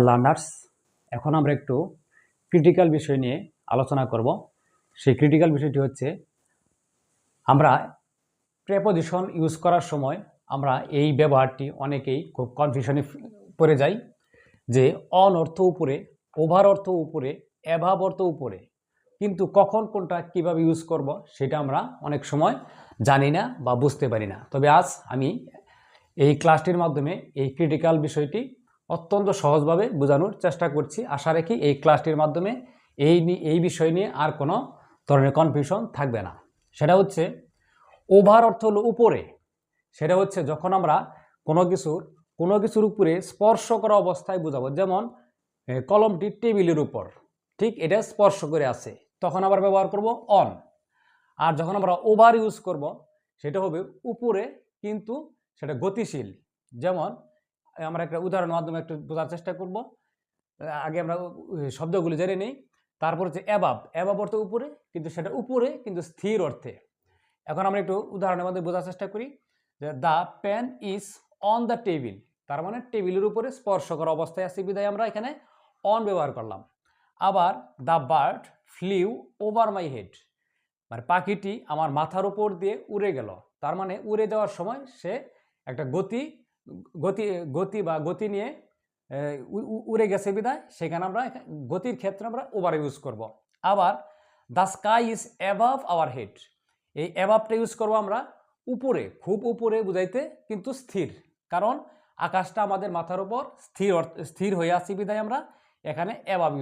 Learners, এখন আমরা একটু ক্রিটিক্যাল বিষয় নিয়ে আলোচনা করব। সেই ক্রিটিক্যাল বিষয়টি হচ্ছে, আমরা প্রেপোজিশন ইউজ করার সময় আমরা এই ব্যবহারটি অনেকেই খুব কনফিউশনে পড়ে যাই যে অন অর্থ উপরে, ওভার অর্থ উপরে, অ্যাভাব অর্থ উপরে, কিন্তু কখন কোনটা কিভাবে ইউজ করব সেটা আমরা অনেক সময় জানি না বা বুঝতে পারি না। তবে আজ আমি এই ক্লাসটির মাধ্যমে এই ক্রিটিক্যাল বিষয়টি অত্যন্ত সহজভাবে বোঝানোর চেষ্টা করছি। আশা রাখি এই ক্লাসটির মাধ্যমে এই বিষয় নিয়ে আর কোনো ধরনের কনফিউশন থাকবে না। সেটা হচ্ছে, ওভার অর্থ হলো উপরে। সেটা হচ্ছে যখন আমরা কোনো কিছুর উপরে স্পর্শ করা অবস্থায় বোঝাবো, যেমন কলমটি টেবিলের উপর, ঠিক এটা স্পর্শ করে আছে, তখন আবার ব্যবহার করব অন। আর যখন আমরা ওভার ইউজ করব সেটা হবে উপরে, কিন্তু সেটা গতিশীল। যেমন আমরা একটা উদাহরণের মাধ্যমে একটু বোঝার চেষ্টা করব। আগে আমরা শব্দগুলি জেনে নিই। তারপর হচ্ছে অ্যাবাব। অ্যাবাব অর্থ উপরে, কিন্তু সেটা উপরে কিন্তু স্থির অর্থে। এখন আমরা একটু উদাহরণের মধ্যে বোঝার চেষ্টা করি যে the pen is on the table, তার মানে টেবিলের উপরে স্পর্শ করা অবস্থায় আছে বিধায় আমরা এখানে অন ব্যবহার করলাম। আবার the bird flew over my head, মানে পাখিটি আমার মাথার উপর দিয়ে উড়ে গেল, তার মানে উড়ে যাওয়ার সময় সে একটা গতি গতি গতি বা গতি নিয়ে উড়ে গেছে বিধায় সেখানে আমরা গতির ক্ষেত্রে আমরা ওভার ইউজ করব। আবার the sky is above our head, এই অ্যাবাভটা ইউজ করবো আমরা উপরে, খুব উপরে বুঝাইতে, কিন্তু স্থির, কারণ আকাশটা আমাদের মাথার উপর স্থির হয়ে আছে বিধায় আমরা এখানে অ্যাবাভ ইউজ